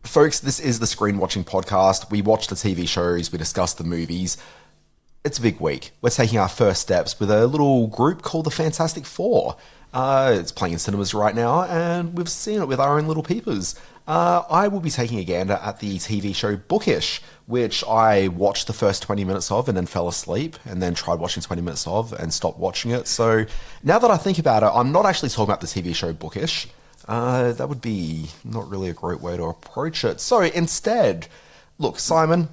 Folks, this is the Screen Watching Podcast. We watch the TV shows, we discuss the movies. It's a big week. We're taking our first steps with a little group called the Fantastic Four. It's playing in cinemas right now, and we've seen it with our own little peepers. I will be taking a gander at the TV show Bookish, which I watched the first 20 minutes of and then fell asleep, and then tried watching 20 minutes of and stopped watching it. So now that I think about it, I'm not actually talking about the TV show Bookish. That would be not really a great way to approach it. So instead, look, Simon,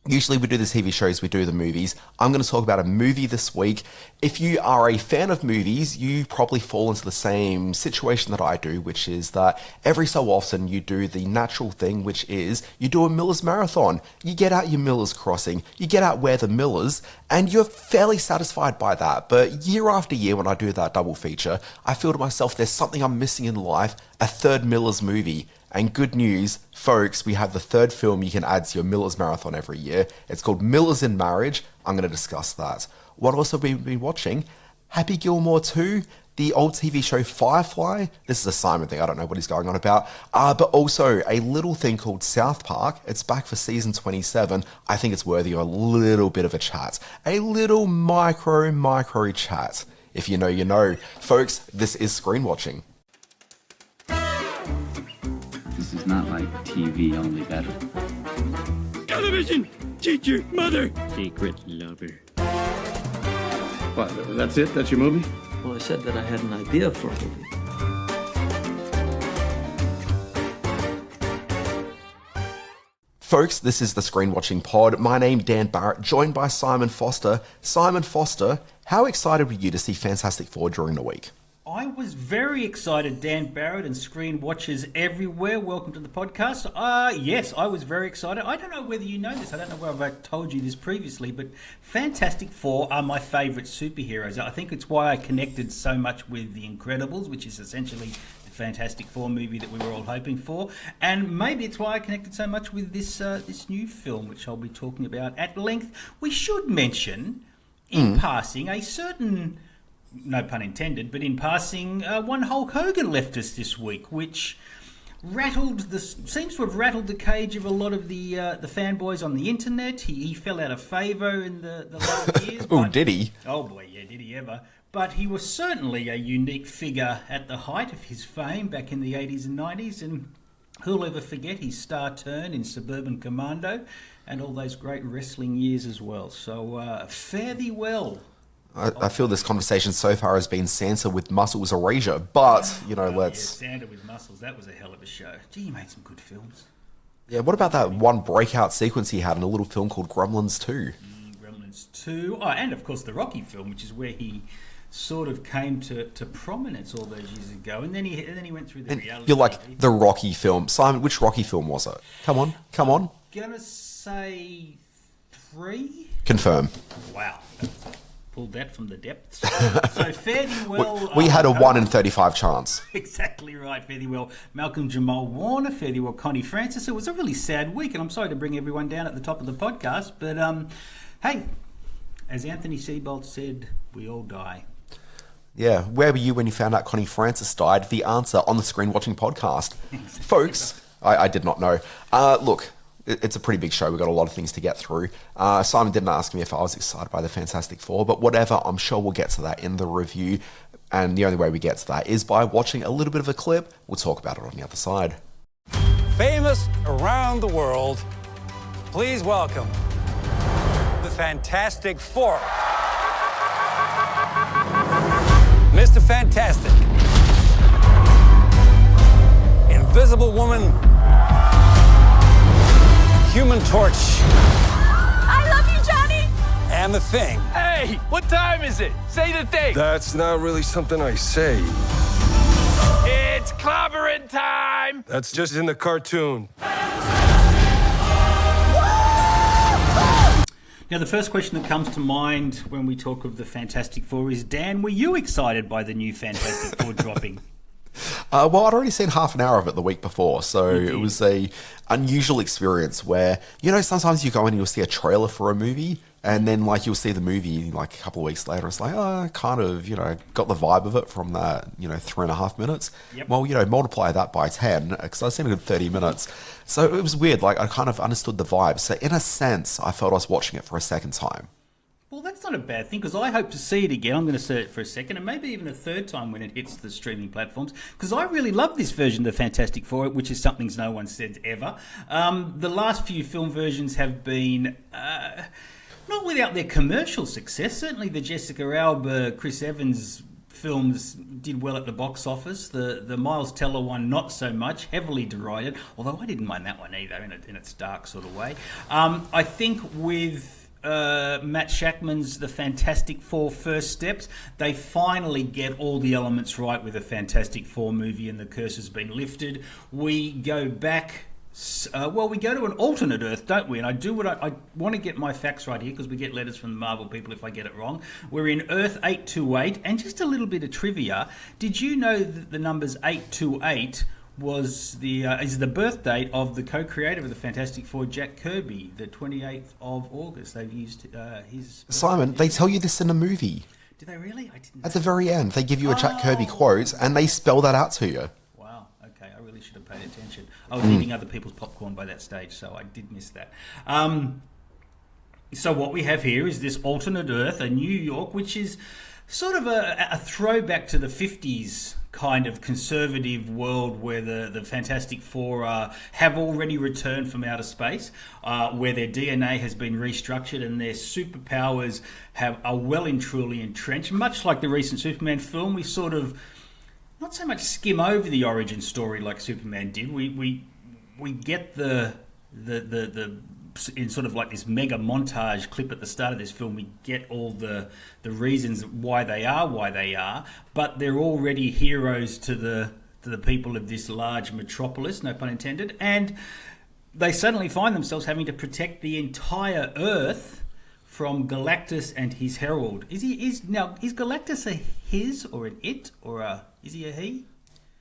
usually we do the TV shows, we do the movies. I'm going to talk about a movie this week. If you are a fan of movies, you probably fall into the same situation that I do, which is that every so often you do the natural thing, which is you do a Miller's Marathon. You get out your Miller's Crossing, you get out where the Millers, and you're fairly satisfied by that. But year after year when I do that double feature, I feel to myself there's something I'm missing in life, a third Miller's movie. And good news, folks, we have the third film you can add to your Miller's Marathon every year. It's called Millers in Marriage. I'm going to discuss that. What else have we been watching? Happy Gilmore 2, the old TV show Firefly. This is a Simon thing, I don't know what he's going on about. But also a little thing called South Park. It's back for season 27. I think it's worthy of a little bit of a chat. A little micro chat. If you know, you know. Folks, this is Screen Watching. This is not like TV, only better. Television! Teacher! Mother! Secret lover. What, that's it? That's your movie? Well, I said that I had an idea for a movie. Folks, this is the Screen Watching Pod. My name, Dan Barrett, joined by Simon Foster. Simon Foster, how excited were you to see Fantastic Four during the week? I was very excited, Dan Barrett and Screen Watchers everywhere. Welcome to the podcast. Yes, I was very excited. I don't know whether you know this. I don't know whether I've told you this previously, but Fantastic Four are my favourite superheroes. I think it's why I connected so much with The Incredibles, which is essentially the Fantastic Four movie that we were all hoping for. And maybe it's why I connected so much with this new film, which I'll be talking about at length. We should mention, in passing, a certain... no pun intended, but in passing, one Hulk Hogan left us this week, which seems to have rattled the cage of a lot of the fanboys on the internet. He fell out of favour in the last years. Oh, did he? Oh boy, yeah, did he ever. But he was certainly a unique figure at the height of his fame back in the 80s and 90s, and who'll ever forget his star turn in Suburban Commando and all those great wrestling years as well. So fare thee well. I feel this conversation so far has been Santa with muscles erasure, but, you know, let's... Yeah, Santa with muscles, that was a hell of a show. Gee, he made some good films. Yeah, what about that one breakout sequence he had in a little film called Gremlins 2? Gremlins 2. Oh, and of course the Rocky film, which is where he sort of came to prominence all those years ago. And then he went through the reality. You're like, the Rocky film. Simon, which Rocky film was it? Come on. Gonna say 3? Confirm. Wow. Pulled that from the depths. So fare thee well. We had a 1 in 35 chance. Exactly right, fare thee well. Malcolm Jamal Warner, fare thee well, Connie Francis. It was a really sad week, and I'm sorry to bring everyone down at the top of the podcast, but hey, as Anthony Seabolt said, we all die. Yeah, where were you when you found out Connie Francis died? The answer on the Screen Watching Podcast. Folks, I did not know. Look, it's a pretty big show. We've got a lot of things to get through. Simon didn't ask me if I was excited by the Fantastic Four, but whatever, I'm sure we'll get to that in the review. And the only way we get to that is by watching a little bit of a clip. We'll talk about it on the other side. Famous around the world, please welcome the Fantastic Four. Mr. Fantastic, Invisible Woman, Human Torch. I love you, Johnny! And the Thing. Hey, what time is it? Say the thing. That's not really something I say. It's clobbering time. That's just in the cartoon. Now, the first question that comes to mind when we talk of the Fantastic Four is, Dan, were you excited by the new Fantastic Four dropping? Well, I'd already seen half an hour of it the week before, so it was a unusual experience where, sometimes you go in and you'll see a trailer for a movie, and then, you'll see the movie, a couple of weeks later. It's I kind of, got the vibe of it from that, 3.5 minutes. Yep. Well, multiply that by 10, because I've seen a good 30 minutes. So it was weird. I kind of understood the vibe. So in a sense, I felt I was watching it for a second time. Well, that's not a bad thing, because I hope to see it again. I'm going to see it for a second, and maybe even a third time when it hits the streaming platforms, because I really love this version of the Fantastic Four, which is something no one said ever. The last few film versions have been... not without their commercial success. Certainly the Jessica Alba, Chris Evans films did well at the box office. The Miles Teller one, not so much, heavily derided, although I didn't mind that one either, in its dark sort of way. I think with Matt Shackman's The Fantastic Four First Steps, they finally get all the elements right with the Fantastic Four movie, and the curse has been lifted. We go back... we go to an alternate Earth, don't we? And I want to get my facts right here, because we get letters from the Marvel people if I get it wrong. We're in Earth 828, and just a little bit of trivia. Did you know that the numbers 828 is the birth date of the co-creator of the Fantastic Four, Jack Kirby, the 28th of August? They've used his... Simon, they tell you this in a movie. Did they really? I didn't. At the very end, they give you a Jack Kirby quote, and they spell that out to you. Okay, I really should have paid attention. I was eating other people's popcorn by that stage, so I did miss that. So what we have here is this alternate Earth, a New York, which is sort of a throwback to the 50s kind of conservative world where the Fantastic Four have already returned from outer space, where their DNA has been restructured and their superpowers are well and truly entrenched. Much like the recent Superman film, we sort of... not so much skim over the origin story like Superman did. We get the in sort of like this mega montage clip at the start of this film. We get all the reasons why they are, but they're already heroes to the people of this large metropolis, no pun intended, and they suddenly find themselves having to protect the entire Earth from Galactus and his herald. Is Galactus a his or an it, or is he a he?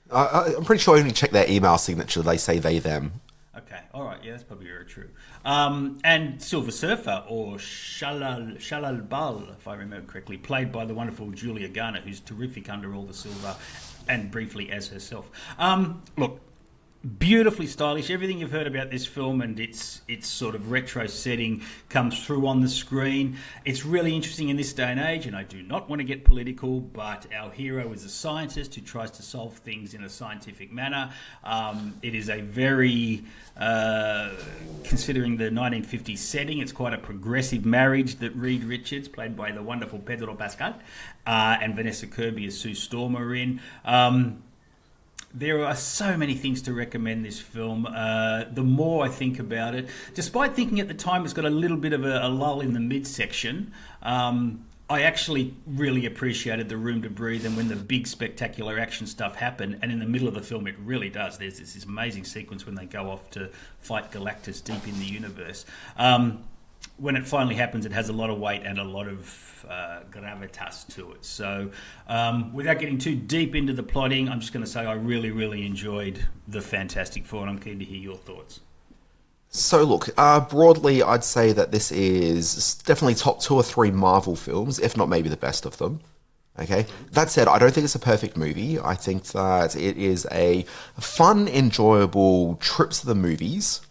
I'm pretty sure when you check their email signature, they say they, them. Okay, all right, yeah, that's probably very true. And Silver Surfer, or Shalal Bal, if I remember correctly, played by the wonderful Julia Garner, who's terrific under all the silver, and briefly as herself. Look, beautifully stylish. Everything you've heard about this film and its sort of retro setting comes through on the screen. It's really interesting in this day and age, and I do not want to get political, but our hero is a scientist who tries to solve things in a scientific manner. It is a very, considering the 1950s setting, it's quite a progressive marriage that Reed Richards, played by the wonderful Pedro Pascal, and Vanessa Kirby as Sue Storm are in. There are so many things to recommend this film. The more I think about it, despite thinking at the time it's got a little bit of a lull in the midsection, I actually really appreciated the room to breathe, and when the big spectacular action stuff happened, and in the middle of the film it really does. There's this amazing sequence when they go off to fight Galactus deep in the universe. When it finally happens, it has a lot of weight and a lot of gravitas to it. So without getting too deep into the plotting, I'm just going to say I really, really enjoyed The Fantastic Four, and I'm keen to hear your thoughts. So look, broadly, I'd say that this is definitely top 2 or 3 Marvel films, if not maybe the best of them. Okay. That said, I don't think it's a perfect movie. I think that it is a fun, enjoyable trip to the movies.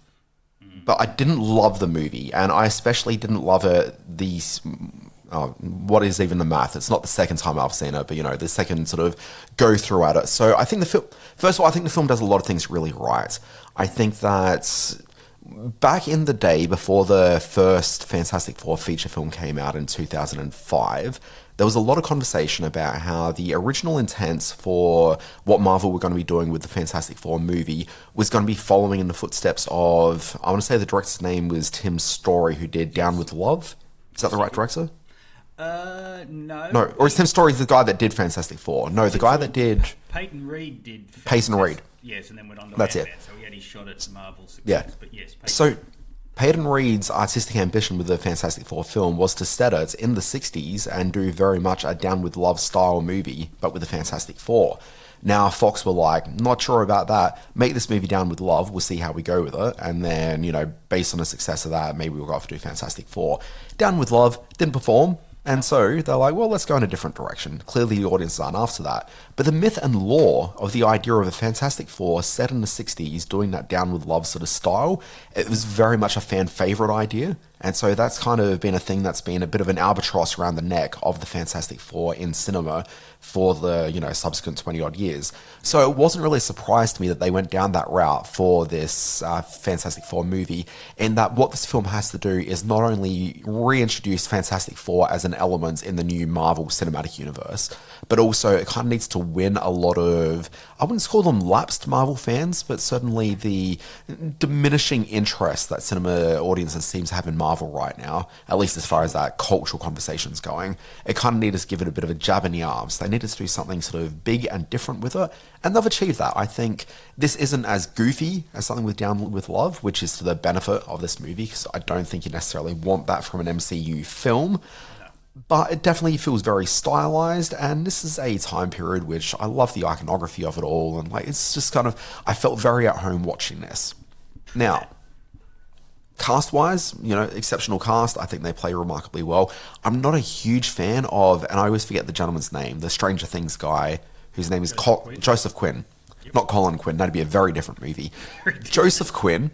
But I didn't love the movie, and I especially didn't love it. What is even the math? It's not the second time I've seen it, but the second sort of go through at it. So I think first of all, I think the film does a lot of things really right. I think that back in the day, before the first Fantastic Four feature film came out in 2005, there was a lot of conversation about how the original intent for what Marvel were going to be doing with the Fantastic Four movie was going to be following in the footsteps of, I want to say the director's name was Tim Story, who did Down with Love. Is that the right director? No. No, or is Tim Story the guy that did Fantastic Four? No, the guy that did... Peyton Reed did... Peyton Reed. Yes, and then went on to That's Ant-Man, it. so he had his shot at Marvel success. Yeah. But yes, So Peyton Reed's artistic ambition with the Fantastic Four film was to set it in the 60s and do very much a Down with Love style movie, but with the Fantastic Four. Now Fox were like, not sure about that. Make this movie Down with Love. We'll see how we go with it. And then, based on the success of that, maybe we'll go off to do Fantastic Four. Down with Love didn't perform. And so they're like, well, let's go in a different direction. Clearly the audience aren't after that. But the myth and lore of the idea of a Fantastic Four set in the 60s doing that Down with Love sort of style, it was very much a fan favorite idea. And so that's kind of been a thing that's been a bit of an albatross around the neck of the Fantastic Four in cinema for the, subsequent 20 odd years. So it wasn't really a surprise to me that they went down that route for this Fantastic Four movie, in that what this film has to do is not only reintroduce Fantastic Four as an element in the new Marvel Cinematic Universe, but also it kind of needs to win a lot of, I wouldn't call them lapsed Marvel fans, but certainly the diminishing interest that cinema audiences seem to have in Marvel right now, at least as far as that cultural conversation's going. It kind of needed to give it a bit of a jab in the arms. They needed to do something sort of big and different with it, and they've achieved that. I think this isn't as goofy as something with Down with Love, which is to the benefit of this movie, because I don't think you necessarily want that from an MCU film. But it definitely feels very stylized, and this is a time period which I love the iconography of it all, and it's just kind of, I felt very at home watching this. Now, cast-wise, exceptional cast. I think they play remarkably well. I'm not a huge fan of, and I always forget the gentleman's name, the Stranger Things guy, whose name is Joseph Quinn. Not Colin Quinn, that'd be a very different movie. Joseph Quinn.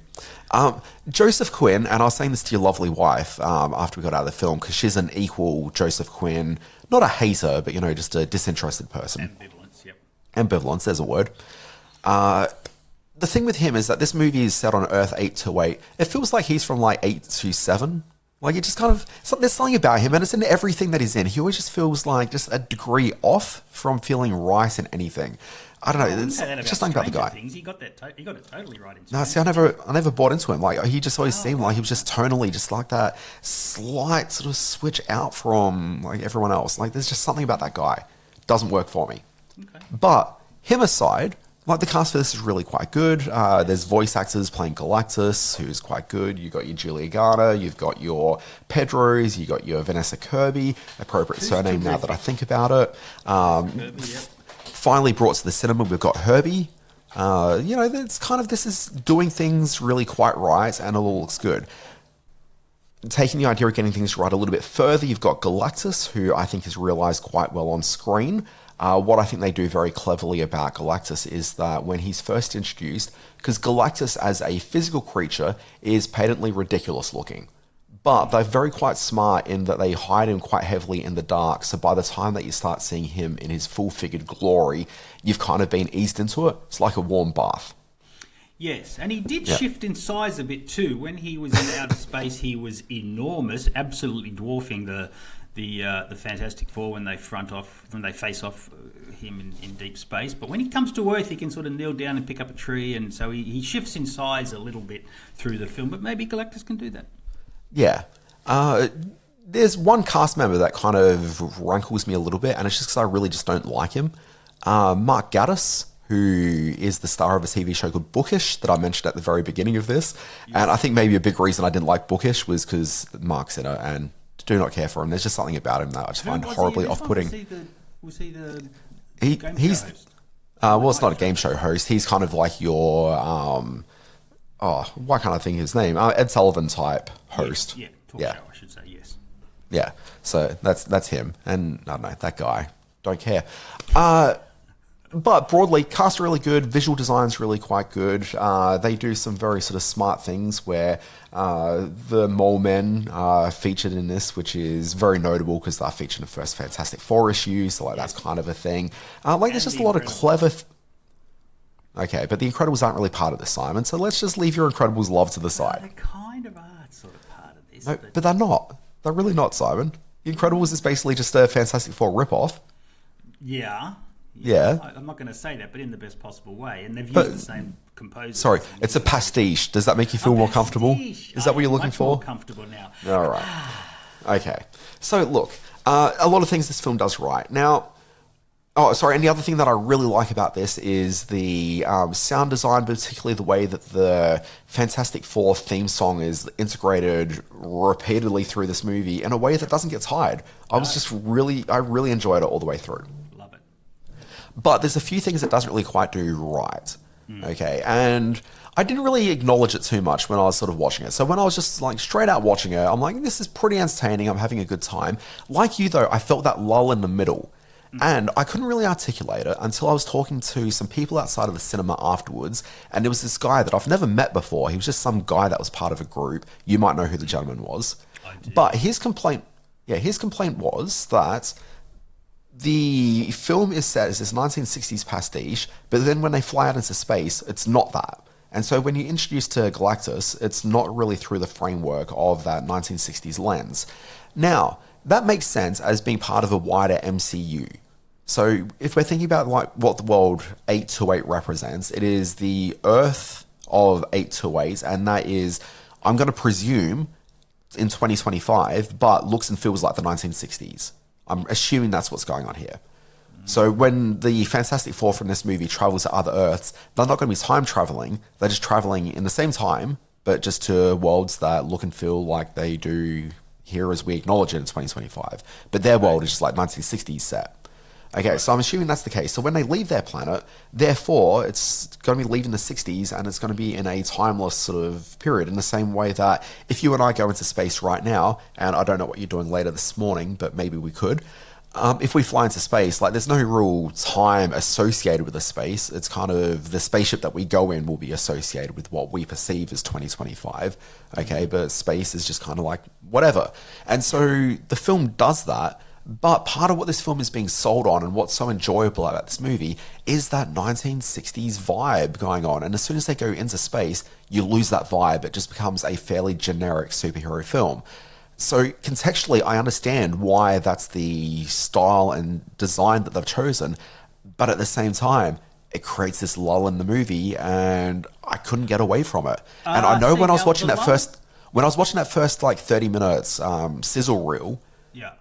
Joseph Quinn, and I was saying this to your lovely wife after we got out of the film, because she's an equal Joseph Quinn, not a hater, but, just a disinterested person. Ambivalence, yep. Ambivalence, there's a word. The thing with him is that this movie is set on Earth 828. It feels like he's from 827. It just kind of, there's something about him, and it's in everything that he's in. He always just feels like just a degree off from feeling right in anything. I don't know. It's just something about the guy. He got it totally right. No, see, I never bought into him. He just always seemed like he was just tonally just like that slight sort of switch out from everyone else. There's just something about that guy. Doesn't work for me. Okay. But him aside, the cast for this is really quite good. There's voice actors playing Galactus, who's quite good. You've got your Julia Garner, you've got your Pedros, you've got your Vanessa Kirby, appropriate surname now that I think about it. Kirby, yep. Finally brought to the cinema, we've got Herbie. It's kind of, this is doing things really quite right, and it all looks good. Taking the idea of getting things right a little bit further, you've got Galactus, who I think is realised quite well on screen. What I think they do very cleverly about Galactus is that when he's first introduced, because Galactus as a physical creature is patently ridiculous looking, but they're very quite smart in that they hide him quite heavily in the dark, so by the time that you start seeing him in his full-figured glory, you've kind of been eased into it. It's like a warm bath. Yes, and he did shift in size a bit too. When he was in outer space, he was enormous, absolutely dwarfing the Fantastic Four when they face off him in deep space. But when he comes to Earth, he can sort of kneel down and pick up a tree, and so he shifts in size a little bit through the film. But maybe Galactus can do that. Yeah. There's one cast member that kind of rankles me a little bit, and it's just because I really just don't like him. Mark Gatiss, who is the star of a TV show called Bookish that I mentioned at the very beginning of this. Yes. And I think maybe a big reason I didn't like Bookish was because Mark's in it, and do not care for him. There's just something about him that I just find horribly off-putting. Was he the he's host? Well, it's not a game show host. He's kind of like your why can't I think of his name? Ed Sullivan type host. Yes, talk show, I should say. Yes. Yeah, so that's him, and I don't know, that guy. Don't care. But broadly, cast really good. Visual design's really quite good. They do some very sort of smart things where the Mole Men are featured in this, which is very notable because they're featured in the first Fantastic Four issue, so that's kind of a thing. There's just a lot of clever... Okay, but the Incredibles aren't really part of this, Simon, so let's just leave your Incredibles love to the side. They kind of are sort of part of this. No, but they're not. They're really not, Simon. The Incredibles is basically just a Fantastic Four ripoff. Yeah. Yeah. I'm not going to say that, but in the best possible way. And they've used the same composer. Sorry, it's a pastiche. Does that make you feel more comfortable? Is that what you're looking for? More comfortable now. All right. Okay. So, look, a lot of things this film does right. Now, and the other thing that I really like about this is the sound design, particularly the way that the Fantastic Four theme song is integrated repeatedly through this movie in a way that doesn't get tired. I really enjoyed it all the way through. Love it. but there's a few things it doesn't really quite do right. Okay, and I didn't really acknowledge it too much when I was sort of watching it. So when I was just like straight out watching it, I'm like, this is pretty entertaining. I'm having a good time. Like you though, I felt that lull in the middle. And I couldn't really articulate it until I was talking to some people outside of the cinema afterwards. And there was this guy that I've never met before. He was just some guy that was part of a group. You might know who the gentleman was. But his complaint was that the film is set as this 1960s pastiche, but then when they fly out into space, it's not that. And so when you're introduced to Galactus, it's not really through the framework of that 1960s lens. Now, that makes sense as being part of a wider MCU. So if we're thinking about like what the world 828 represents, it is the Earth of 828, and that is, I'm going to presume, in 2025, but looks and feels like the 1960s. I'm assuming that's what's going on here. So when the Fantastic Four from this movie travels to other Earths, they're not going to be time traveling. They're just traveling in the same time, but just to worlds that look and feel like they do here as we acknowledge it in 2025. But their world is just like 1960s set. Okay, so I'm assuming that's the case. So when they leave their planet, therefore, it's going to be leaving the 60s and it's going to be in a timeless sort of period, in the same way that if you and I go into space right now, and I don't know what you're doing later this morning, but maybe we could, if we fly into space, like there's no real time associated with the space. It's kind of the spaceship that we go in will be associated with what we perceive as 2025. Okay, but space is just kind of like whatever. And so the film does that. But part of what this film is being sold on and what's so enjoyable about this movie is that 1960s vibe going on. And as soon as they go into space, you lose that vibe. It just becomes a fairly generic superhero film. So contextually, I understand why that's the style and design that they've chosen. But at the same time, it creates this lull in the movie and I couldn't get away from it. And I know when I was watching that first like 30 minutes sizzle reel, yeah,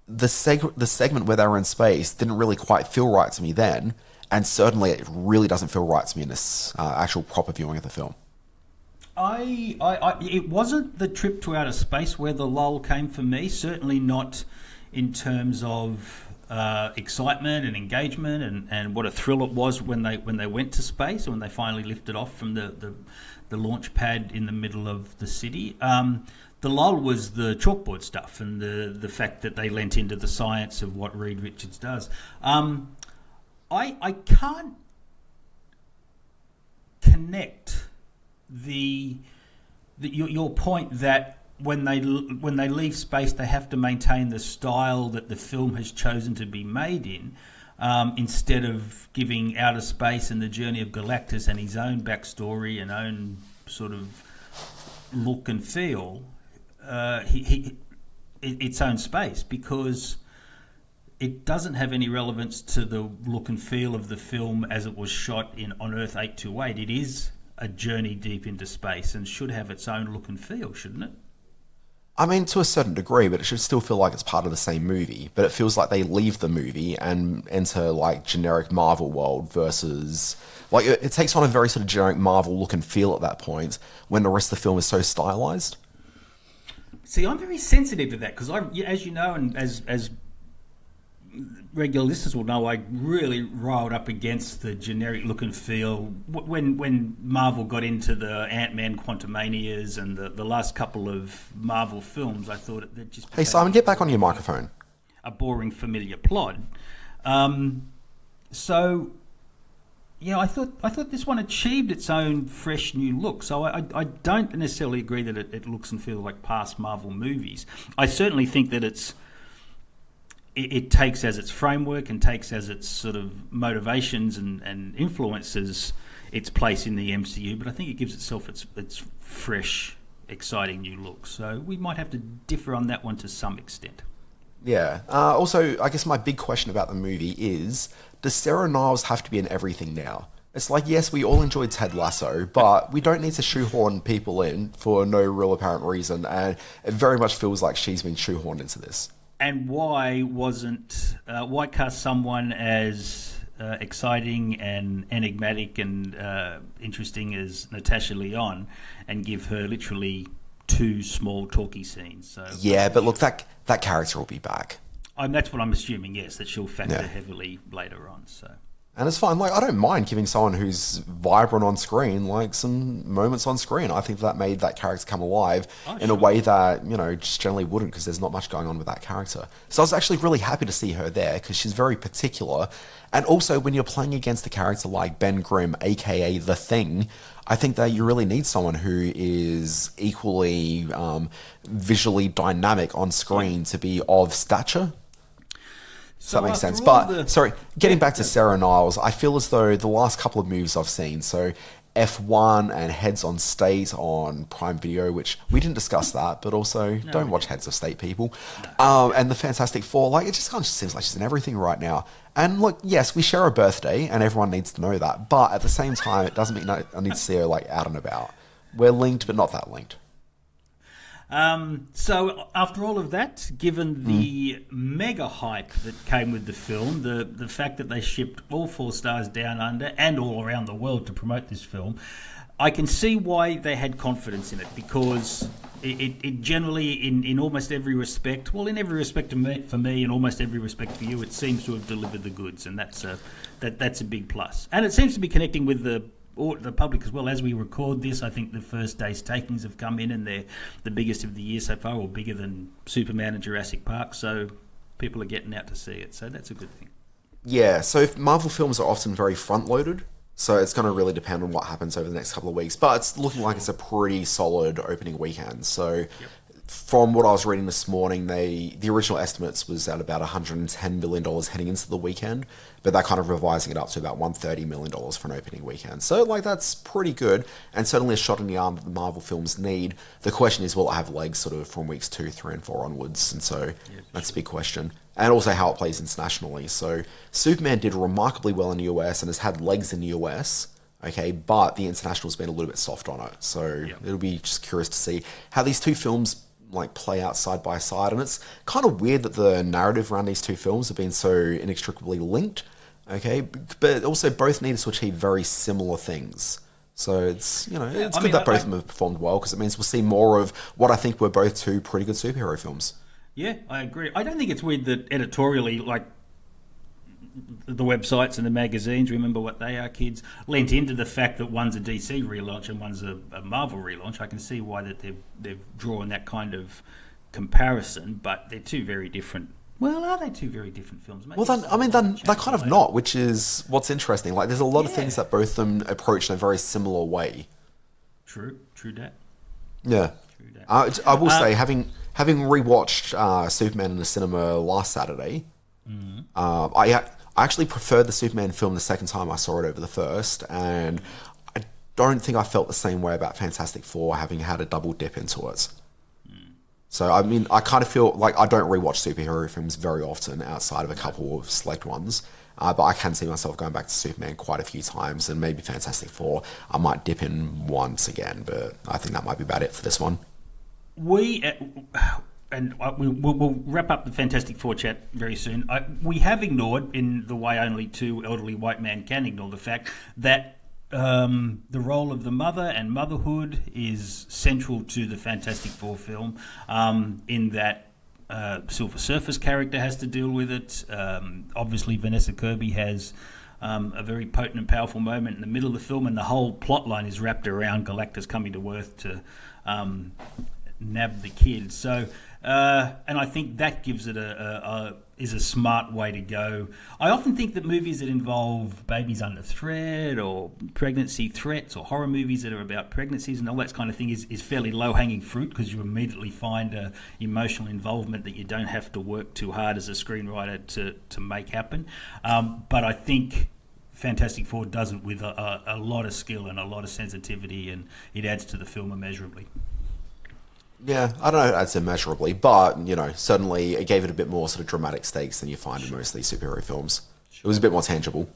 the segment where they were in space didn't really quite feel right to me then, and certainly it really doesn't feel right to me in this actual proper viewing of the film. It wasn't the trip to outer space where the lull came for me. Certainly not in terms of excitement and engagement and what a thrill it was when they went to space, or when they finally lifted off from the launch pad in the middle of the city. The lull was the chalkboard stuff and the fact that they lent into the science of what Reed Richards does. I can't connect your point that when they leave space they have to maintain the style that the film has chosen to be made in, instead of giving outer space and the journey of Galactus and his own backstory and own sort of look and feel. Its own space, because it doesn't have any relevance to the look and feel of the film as it was shot on Earth 828. It is a journey deep into space and should have its own look and feel, shouldn't it? I mean, to a certain degree, but it should still feel like it's part of the same movie. But it feels like they leave the movie and enter like generic Marvel world versus like it takes on a very sort of generic Marvel look and feel at that point when the rest of the film is so stylized. See, I'm very sensitive to that because, as you know, and as regular listeners will know, I really riled up against the generic look and feel when Marvel got into the Ant-Man Quantumanias and the last couple of Marvel films. I thought that just hey Simon, get back on your microphone. A boring, familiar plot. So. Yeah, I thought this one achieved its own fresh new look. So I don't necessarily agree that it looks and feels like past Marvel movies. I certainly think that it takes as its framework and takes as its sort of motivations and influences its place in the MCU. But I think it gives itself its fresh, exciting new look. So we might have to differ on that one to some extent. Yeah. Also, I guess my big question about the movie is, does Sarah Niles have to be in everything now? It's like, yes, we all enjoyed Ted Lasso, but we don't need to shoehorn people in for no real apparent reason, and it very much feels like she's been shoehorned into this. And why cast someone as exciting and enigmatic and interesting as Natasha Lyonne and give her literally 2 small talkie scenes? So yeah, but look, that character will be back. That's what I'm assuming, yes, that she'll factor Yeah. heavily later on. So. And it's fine. Like, I don't mind giving someone who's vibrant on screen, like, some moments on screen. I think that made that character come alive in a way that, just generally wouldn't, because there's not much going on with that character. So I was actually really happy to see her there, because she's very particular. And also, when you're playing against a character like Ben Grimm, aka The Thing, I think that you really need someone who is equally visually dynamic on screen to be of stature. So that makes sense. But, getting back to Sarah Niles, I feel as though the last couple of movies I've seen, so F1 and Heads on State on Prime Video, which we didn't discuss that, but also don't watch Heads of State, people. And the Fantastic Four, like, it just kind of seems like she's in everything right now. And look, yes, we share a birthday, and everyone needs to know that. But at the same time, it doesn't mean I need to see her, like, out and about. We're linked, but not that linked. So after all of that, given the mega hype that came with the film, the fact that they shipped all 4 stars down under and all around the world to promote this film, I can see why they had confidence in it, because it generally, in almost every respect, well, in every respect for me, in almost every respect for you, it seems to have delivered the goods, and that's a big plus. And it seems to be connecting with the public as well. As we record this, I think the first day's takings have come in, and they're the biggest of the year so far, or bigger than Superman and Jurassic Park, so people are getting out to see it, so that's a good thing. Yeah, so if Marvel films are often very front-loaded, so it's going to really depend on what happens over the next couple of weeks, but it's looking like it's a pretty solid opening weekend. So from what I was reading this morning, the original estimates was at about $110 million heading into the weekend, but they're kind of revising it up to about $130 million for an opening weekend. So, like, that's pretty good, and certainly a shot in the arm that the Marvel films need. The question is, will it have legs sort of from weeks 2, 3, and 4 onwards? And so that's a big question. And also how it plays internationally. So Superman did remarkably well in the US and has had legs in the US, okay, but the international's been a little bit soft on it. So it'll be just curious to see how these two films like play out side by side. And it's kind of weird that the narrative around these two films have been so inextricably linked, okay, but also both need to achieve very similar things. So it's, it's good that both of them have performed well, because it means we'll see more of what I think were both two pretty good superhero films. Yeah, I agree. I don't think it's weird that editorially, like, the websites and the magazines, remember what they are, kids, lent into the fact that one's a DC relaunch and one's a Marvel relaunch. I can see why that they've drawn that kind of comparison, but they're two very different. Well, are they two very different films? Maybe they're kind of not, which is what's interesting. Like, there's a lot of things that both of them approach in a very similar way. True that. Yeah. True that. I will say, having rewatched Superman in the cinema last Saturday, I actually preferred the Superman film the second time I saw it over the first, and I don't think I felt the same way about Fantastic Four, having had a double dip into it. So, I mean, I kind of feel like I don't rewatch superhero films very often outside of a couple of select ones, but I can see myself going back to Superman quite a few times, and maybe Fantastic Four I might dip in once again, but I think that might be about it for this one. We'll wrap up the Fantastic Four chat very soon. We have ignored, in the way only two elderly white men can ignore, the fact that the role of the mother and motherhood is central to the Fantastic Four film, in that Silver Surfer's character has to deal with it. Obviously, Vanessa Kirby has a very potent and powerful moment in the middle of the film, and the whole plot line is wrapped around Galactus coming to Earth to nab the kid. So, and I think that gives it is a smart way to go. I often think that movies that involve babies under threat, or pregnancy threats, or horror movies that are about pregnancies and all that kind of thing is fairly low-hanging fruit, because you immediately find emotional involvement that you don't have to work too hard as a screenwriter to make happen. But I think Fantastic Four does it with a lot of skill and a lot of sensitivity, and it adds to the film immeasurably. Yeah, I don't know if that's immeasurably, but, certainly it gave it a bit more sort of dramatic stakes than you find in most of these superhero films. It was a bit more tangible.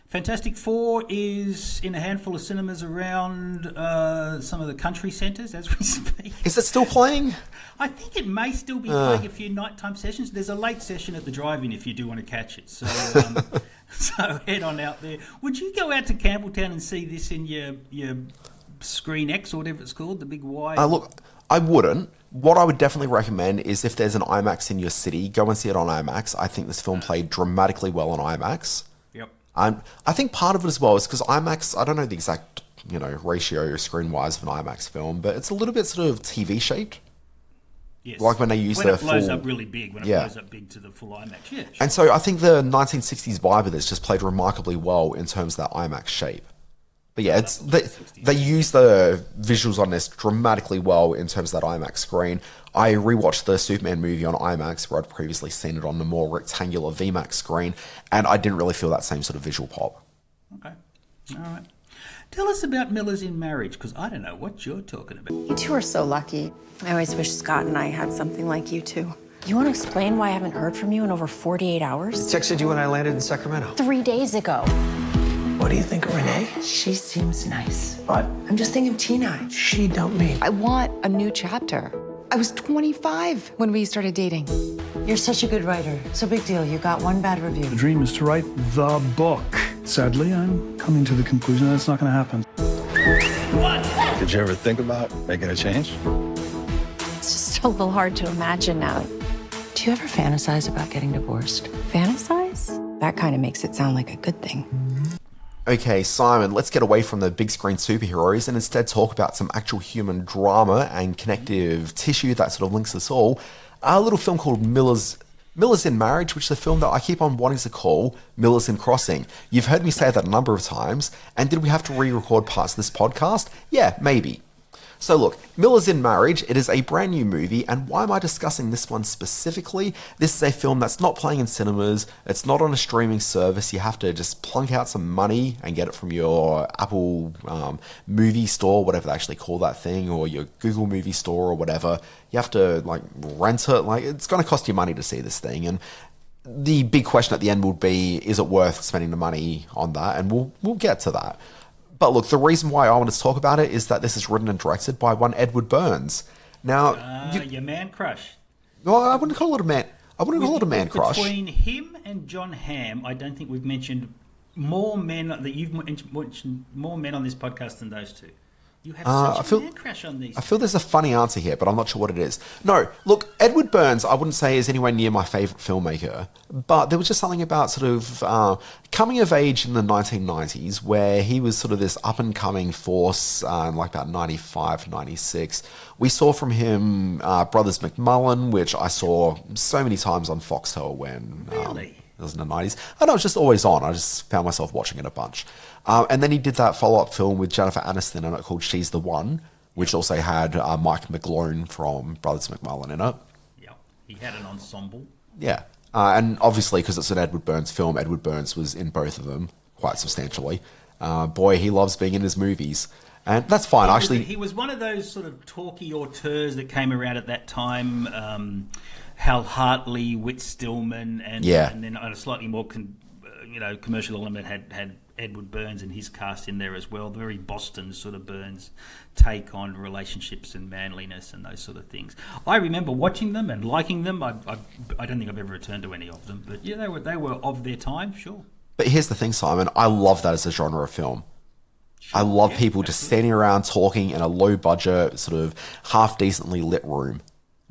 Fantastic Four is in a handful of cinemas around some of the country centres as we speak. Is it still playing? I think it may still be playing a few nighttime sessions. There's a late session at the drive-in if you do want to catch it. So so head on out there. Would you go out to Campbelltown and see this in your Screen X or whatever it's called, the big wide. Look, I wouldn't. What I would definitely recommend is if there's an IMAX in your city, go and see it on IMAX. I think this film played dramatically well on IMAX. Yep. I think part of it as well is because IMAX, I don't know the exact ratio screen-wise of an IMAX film, but it's a little bit sort of TV-shaped. Yes. Like when they use when the it blows full... up really big, when it blows up big to the full IMAX. Yeah, sure. And so I think the 1960s vibe of this just played remarkably well in terms of that IMAX shape. But yeah, they use the visuals on this dramatically well in terms of that IMAX screen. I rewatched the Superman movie on IMAX where I'd previously seen it on the more rectangular VMAX screen, and I didn't really feel that same sort of visual pop. Okay. All right. Tell us about Miller's in Marriage, because I don't know what you're talking about. You two are so lucky. I always wish Scott and I had something like you two. You want to explain why I haven't heard from you in over 48 hours? I texted you when I landed in Sacramento. 3 days ago. What do you think of Renee? She seems nice. What? I'm just thinking of Tina. She dumped me. I want a new chapter. I was 25 when we started dating. You're such a good writer. So big deal. You got one bad review. The dream is to write the book. Sadly, I'm coming to the conclusion that it's not going to happen. What? Did you ever think about making a change? It's just a little hard to imagine now. Do you ever fantasize about getting divorced? Fantasize? That kind of makes it sound like a good thing. Okay, Simon, let's get away from the big screen superheroes and instead talk about some actual human drama and connective tissue that sort of links us all. A little film called Miller's in Marriage, which is a film that I keep on wanting to call Miller's in Crossing. You've heard me say that a number of times, and did we have to re-record parts of this podcast? Yeah, maybe. So look, Miller's in Marriage, it is a brand new movie, and why am I discussing this one specifically? This is a film that's not playing in cinemas, it's not on a streaming service, you have to just plunk out some money and get it from your Apple movie store, whatever they actually call that thing, or your Google movie store or whatever. You have to rent it, it's going to cost you money to see this thing, and the big question at the end would be, is it worth spending the money on that? And we'll get to that. But look, the reason why I wanted to talk about it is that this is written and directed by one Edward Burns. Now, your man crush. No, I wouldn't call it a man. I wouldn't call it a man crush. Between him and John Hamm, I don't think we've mentioned more men that you've mentioned more men on this podcast than those two. You have such a man crush on these. I feel there's a funny answer here, but I'm not sure what it is. No, look, Edward Burns, I wouldn't say is anywhere near my favourite filmmaker, but there was just something about sort of coming of age in the 1990s where he was sort of this up-and-coming force, about 95, 96. We saw from him Brothers McMullen, which I saw so many times on Foxtel when... Really? It was in the 90s. I know, it was just always on. I just found myself watching it a bunch. And then he did that follow-up film with Jennifer Aniston in it called She's the One, which also had Mike McGlone from Brothers McMullen in it. Yeah, he had an ensemble. Yeah. And obviously, because it's an Edward Burns film, Edward Burns was in both of them quite substantially. Boy, he loves being in his movies. And that's fine. He was one of those sort of talky auteurs that came around at that time. Hal Hartley, Whit Stillman, and then on a slightly more commercial element had Edward Burns and his cast in there as well. The very Boston sort of Burns take on relationships and manliness and those sort of things. I remember watching them and liking them. I don't think I've ever returned to any of them, but yeah, they were of their time, sure. But here's the thing, Simon. I love that as a genre of film. Sure, I love people just standing around talking in a low-budget, sort of half-decently lit room.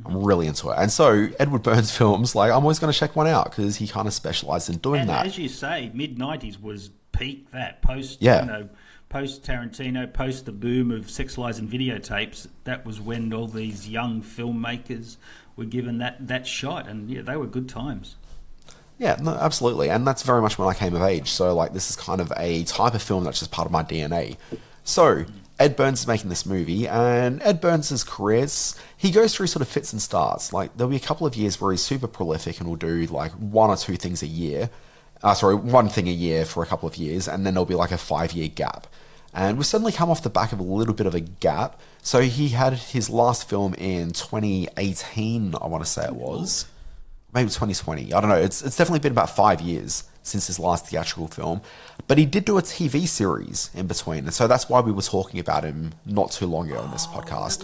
I'm really into it. And so Edward Burns films, I'm always going to check one out because he kind of specialised in doing that. As you say, mid-90s was peak that. Post Tarantino, post the boom of sex, lies and videotapes, that was when all these young filmmakers were given that shot. And yeah, they were good times. Yeah, no, absolutely. And that's very much when I came of age. So this is kind of a type of film that's just part of my DNA. So... Ed Burns is making this movie, and Ed Burns' career, he goes through sort of fits and starts. There'll be a couple of years where he's super prolific and will do one or two things a year. One thing a year for a couple of years, and then there'll be a 5-year gap. And we've suddenly come off the back of a little bit of a gap. So he had his last film in 2018, I want to say it was. Maybe 2020. I don't know. It's definitely been about 5 years since his last theatrical film. But he did do a TV series in between. And so that's why we were talking about him not too long ago in this podcast.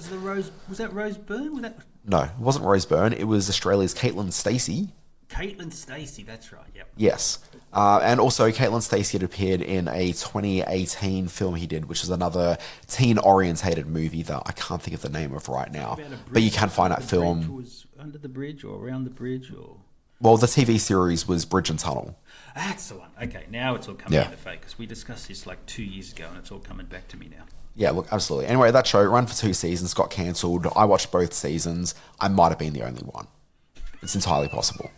Was that Rose Byrne? No, it wasn't Rose Byrne. It was Australia's Caitlin Stacey. Caitlin Stacey, that's right, yep. Yes. And also, Caitlin Stacey had appeared in a 2018 film he did, which is another teen-orientated movie that I can't think of the name of right now. But you can find that film. Was under the bridge or around the bridge or? Well, the TV series was Bridge and Tunnel. That's the one. Okay, now it's all coming into focus. We discussed this like 2 years ago, and it's all coming back to me now. Yeah, look, absolutely. Anyway, that show ran for 2 seasons, got cancelled. I watched both seasons. I might have been the only one. It's entirely possible.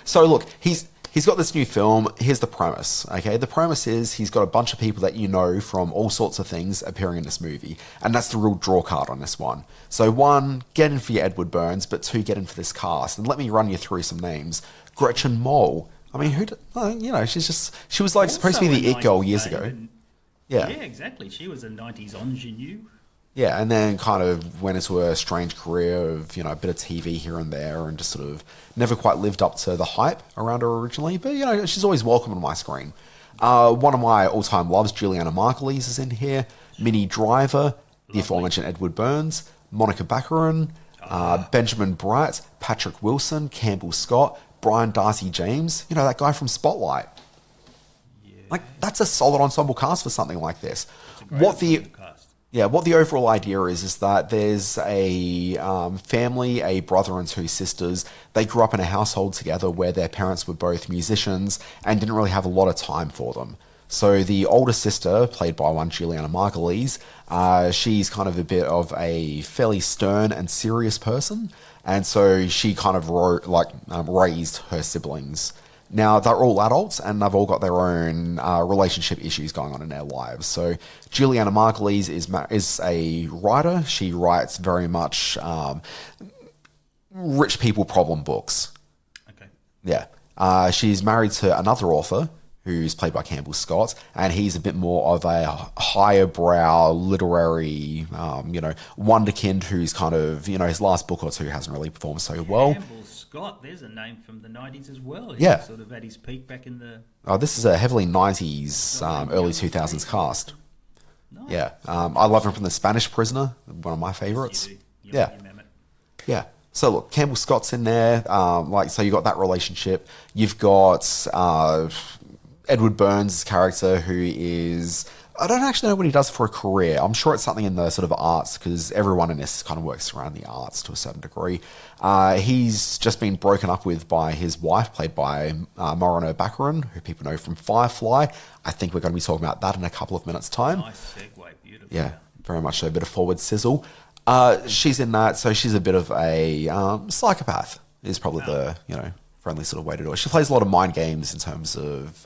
So look, he's got this new film. Here's the premise, okay? The premise is he's got a bunch of people that you know from all sorts of things appearing in this movie. And that's the real draw card on this one. So 1, get in for your Edward Burns, but 2, get in for this cast. And let me run you through some names. Gretchen Mol. I mean, she was like supposed to be the it girl years ago. Yeah, exactly. She was a 90s ingenue. Yeah, and then kind of went into a strange career of, a bit of TV here and there and just sort of never quite lived up to the hype around her originally. But, she's always welcome on my screen. One of my all-time loves, Juliana Margulies, is in here. Minnie Driver, the aforementioned Edward Burns, Monica Baccarin, Benjamin Bright, Patrick Wilson, Campbell Scott, Brian Darcy James, that guy from Spotlight. Yeah. Like, that's a solid ensemble cast for something like this. What the overall idea is that there's a family, a brother and 2 sisters. They grew up in a household together where their parents were both musicians and didn't really have a lot of time for them. So the older sister, played by one Juliana Margulies, she's kind of a bit of a fairly stern and serious person. And so she kind of raised her siblings. Now, they're all adults, and they've all got their own relationship issues going on in their lives. So Juliana Margulies is a writer. She writes very much rich people problem books. Okay. Yeah. She's married to another author, who's played by Campbell Scott, and he's a bit more of a higher brow literary, wonderkind who's kind of, his last book or 2 hasn't really performed so well. Campbell Scott, there's a name from the 90s as well. Yeah. Sort of at his peak back in the... Oh, this is a heavily 90s, early 2000s cast. Nice. Yeah. I love him from The Spanish Prisoner, one of my favorites. Yeah. Yeah. So look, Campbell Scott's in there. So you got that relationship. You've got Edward Burns' character, who is... I don't actually know what he does for a career. I'm sure it's something in the sort of arts, because everyone in this kind of works around the arts to a certain degree. He's just been broken up with by his wife, played by Moreno Baccarin, who people know from Firefly. I think we're going to be talking about that in a couple of minutes' time. Nice segue, beautiful. Yeah, very much so. A bit of forward sizzle. She's in that, so she's a bit of a psychopath, is probably the, friendly sort of way to do it. She plays a lot of mind games in terms of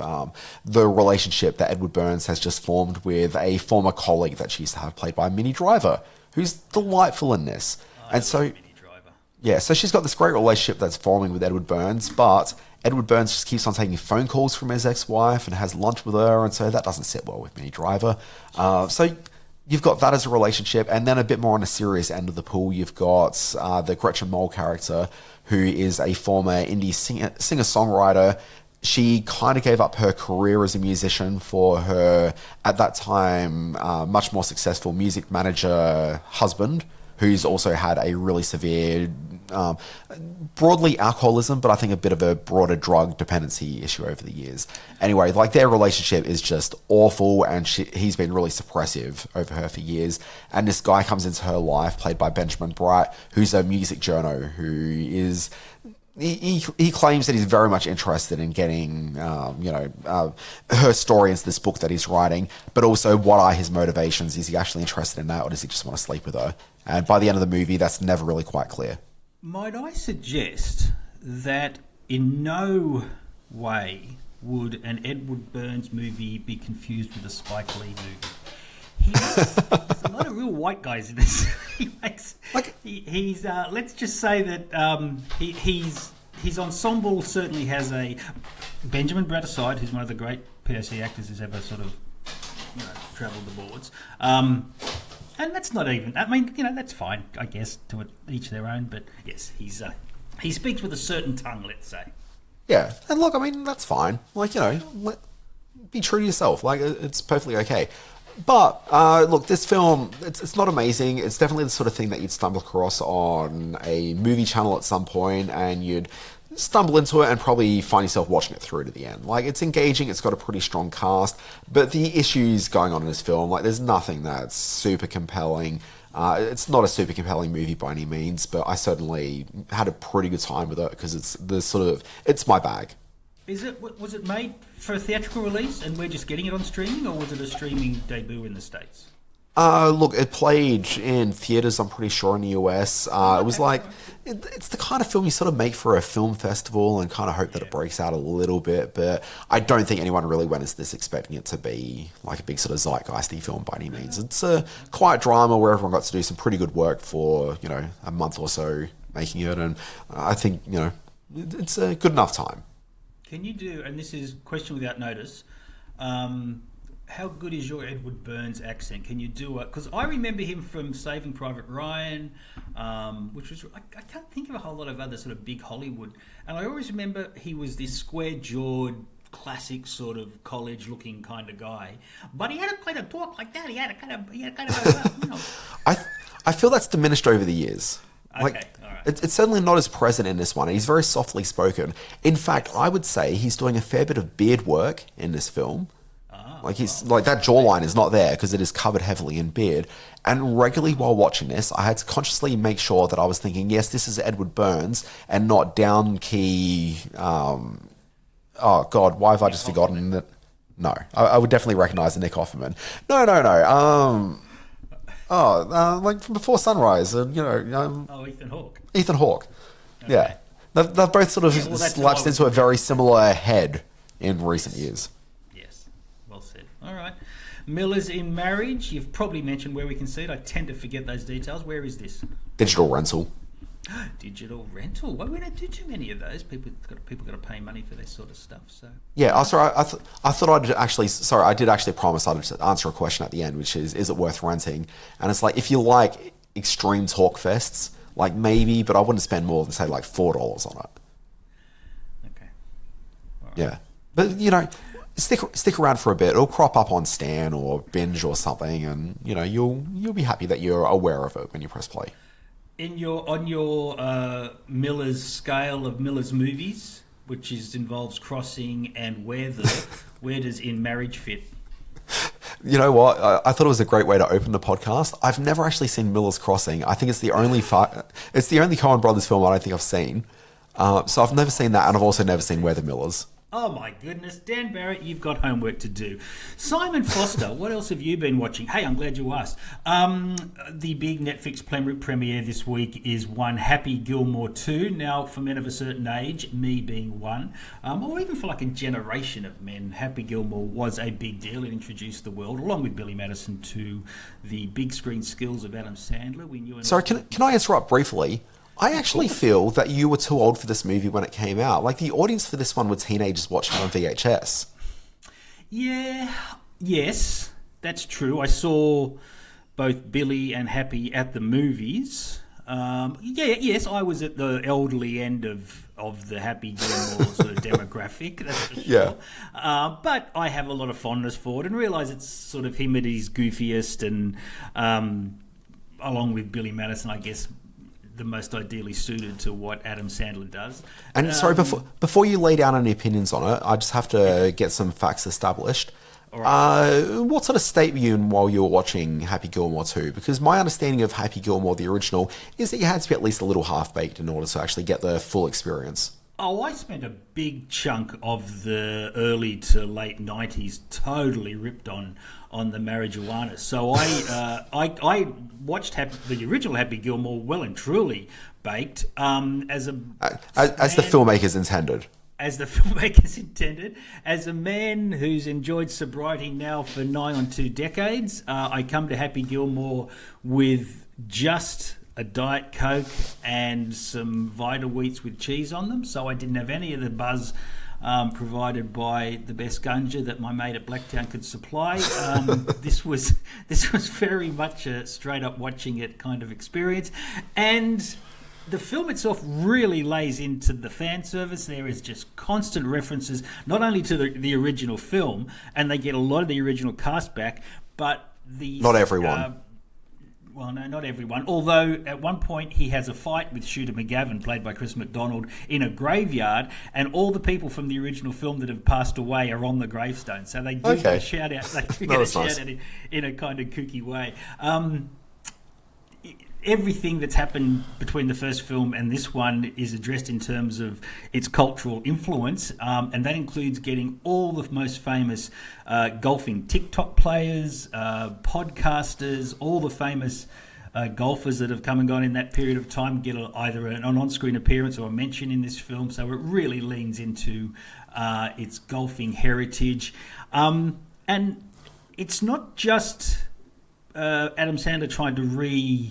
the relationship that Edward Burns has just formed with a former colleague that she used to have, played by Minnie Driver, who's delightful in this. Yeah, so she's got this great relationship that's forming with Edward Burns, but Edward Burns just keeps on taking phone calls from his ex-wife and has lunch with her, and so that doesn't sit well with Minnie Driver. So you've got that as a relationship, and then a bit more on a serious end of the pool, you've got the Gretchen Mol character, who is a former indie singer-songwriter. She kind of gave up her career as a musician for her, at that time, much more successful music manager husband, who's also had a really severe, broadly alcoholism, but I think a bit of a broader drug dependency issue over the years. Anyway, their relationship is just awful, and he's been really suppressive over her for years. And this guy comes into her life, played by Benjamin Bright, who's a music journo, who is... He claims that he's very much interested in getting, her story into this book that he's writing, but also what are his motivations? Is he actually interested in that, or does he just want to sleep with her? And by the end of the movie, that's never really quite clear. Might I suggest that in no way would an Edward Burns movie be confused with a Spike Lee movie? There's a lot of real white guys in this. He's let's just say that his ensemble certainly has a Benjamin Bratt aside, who's one of the great POC actors who's ever sort of travelled the boards. And that's not even... I mean, that's fine, I guess, to each their own. But yes, he speaks with a certain tongue, let's say. Yeah, and look, I mean, that's fine. Be true to yourself. It's perfectly okay. But, look, this film, it's not amazing. It's definitely the sort of thing that you'd stumble across on a movie channel at some point, and you'd stumble into it and probably find yourself watching it through to the end. Like, it's engaging, it's got a pretty strong cast, but the issues going on in this film, like, there's nothing that's super compelling. It's not a super compelling movie by any means, but I certainly had a pretty good time with it because it's my bag. Was it made for a theatrical release and we're just getting it on streaming, or was it a streaming debut in the States? Look, it played in theaters, I'm pretty sure, in the US. It was like, it's the kind of film you sort of make for a film festival and kind of hope that it breaks out a little bit, but I don't think anyone really went into this expecting it to be like a big sort of zeitgeisty film by any means. It's a quiet drama where everyone got to do some pretty good work for, a month or so making it, and I think, it's a good enough time. Can you do, and this is question without notice, how good is your Edward Burns accent? Can you do it? Because I remember him from Saving Private Ryan, which was, I can't think of a whole lot of other sort of big Hollywood. And I always remember he was this square-jawed, classic sort of college-looking kind of guy. But he had a kind of talk like that. He had a kind of I feel that's diminished over the years. Okay, like, all right. It's certainly not as present in this one. He's very softly spoken. In fact, I would say he's doing a fair bit of beard work in this film. Like that jawline is not there because it is covered heavily in beard. And regularly while watching this, I had to consciously make sure that I was thinking, yes, this is Edward Burns and not down key. Oh God, why have I just forgotten that? No, I would definitely recognize the Nick Offerman. No. Like from Before Sunrise, Ethan Hawke. Ethan Hawke. Okay. Yeah, they've both sort of lapsed into a very similar head in recent years. All right. Miller's in Marriage. You've probably mentioned where we can see it. I tend to forget those details. Where is this? Digital rental. Digital rental. Well, we don't do too many of those. People got to pay money for this sort of stuff. So yeah. I did actually promise I'd answer a question at the end, which is it worth renting? And it's like, if you like extreme talk fests, like maybe, but I wouldn't spend more than say like $4 on it. Okay. All right. Yeah, but stick around for a bit. It'll crop up on Stan or Binge or something, and you'll be happy that you're aware of it when you press play. On your Miller's scale of Miller's movies, which involves Crossing and Weather, where does In Marriage fit? You know what? I thought it was a great way to open the podcast. I've never actually seen Miller's Crossing. I think it's the only Coen Brothers film I don't think I've seen. So I've never seen that, and I've also never seen Weather Millers. Oh my goodness, Dan Barrett, you've got homework to do. Simon Foster, what else have you been watching? Hey, I'm glad you asked. The big Netflix premiere this week is one Happy Gilmore 2. Now, for men of a certain age, me being one, or even for like a generation of men, Happy Gilmore was a big deal. It introduced the world, along with Billy Madison, to the big screen skills of Adam Sandler. Sorry, can I interrupt briefly? I actually feel that you were too old for this movie when it came out. Like, the audience for this one were teenagers watching it on VHS. Yeah, yes, that's true. I saw both Billy and Happy at the movies. Yes, I was at the elderly end of the Happy Gilmore sort of demographic, that's for sure. Yeah. But I have a lot of fondness for it and realise it's sort of him at his goofiest, and along with Billy Madison, I guess, the most ideally suited to what Adam Sandler does. And sorry, before you lay down any opinions on it, I just have to get some facts established. All right. What sort of state were you in while you were watching Happy Gilmore 2? Because my understanding of Happy Gilmore, the original, is that you had to be at least a little half-baked in order to actually get the full experience. Oh, I spent a big chunk of the early to late 90s totally ripped on the marijuana. So I watched the original Happy Gilmore well and truly baked as the filmmakers intended. As the filmmakers intended. As a man who's enjoyed sobriety now for nigh on 2 decades, I come to Happy Gilmore with just a Diet Coke and some Vita Wheats with cheese on them, so I didn't have any of the buzz provided by the best gunja that my mate at Blacktown could supply. This was very much a straight up watching it kind of experience, and the film itself really lays into the fan service. There is just constant references not only to the original film, and they get a lot of the original cast back, but not everyone. Well, no, not everyone. Although at one point he has a fight with Shooter McGavin, played by Chris McDonald, in a graveyard, and all the people from the original film that have passed away are on the gravestone. So they do get a shout out. They do get a shout out in a kind of kooky way. Everything that's happened between the first film and this one is addressed in terms of its cultural influence, and that includes getting all the most famous golfing TikTok players, podcasters, all the famous golfers that have come and gone in that period of time get either an on-screen appearance or a mention in this film. So it really leans into its golfing heritage. And it's not just Adam Sandler trying to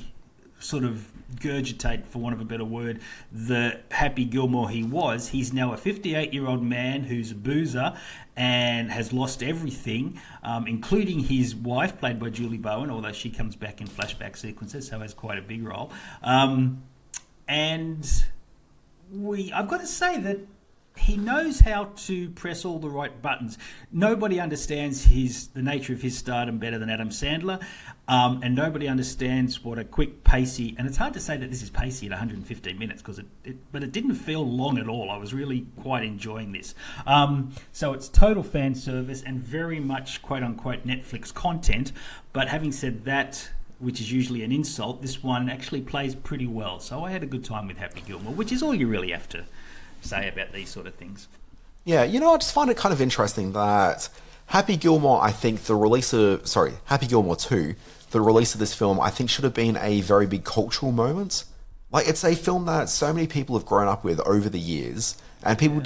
sort of gurgitate, for want of a better word, the Happy Gilmore he was. He's now a 58-year-old man who's a boozer and has lost everything, including his wife, played by Julie Bowen, although she comes back in flashback sequences, so has quite a big role. I've got to say that he knows how to press all the right buttons. Nobody understands the nature of his stardom better than Adam Sandler, and nobody understands what a quick, pacey, and it's hard to say that this is pacey at 115 minutes, but it didn't feel long at all. I was really quite enjoying this. So it's total fan service and very much quote-unquote Netflix content, but having said that, which is usually an insult, this one actually plays pretty well. So I had a good time with Happy Gilmore, which is all you really have to say about these sort of things. Yeah, I just find it kind of interesting that Happy Gilmore, Happy Gilmore 2, the release of this film, I think should have been a very big cultural moment. Like, it's a film that so many people have grown up with over the years, and people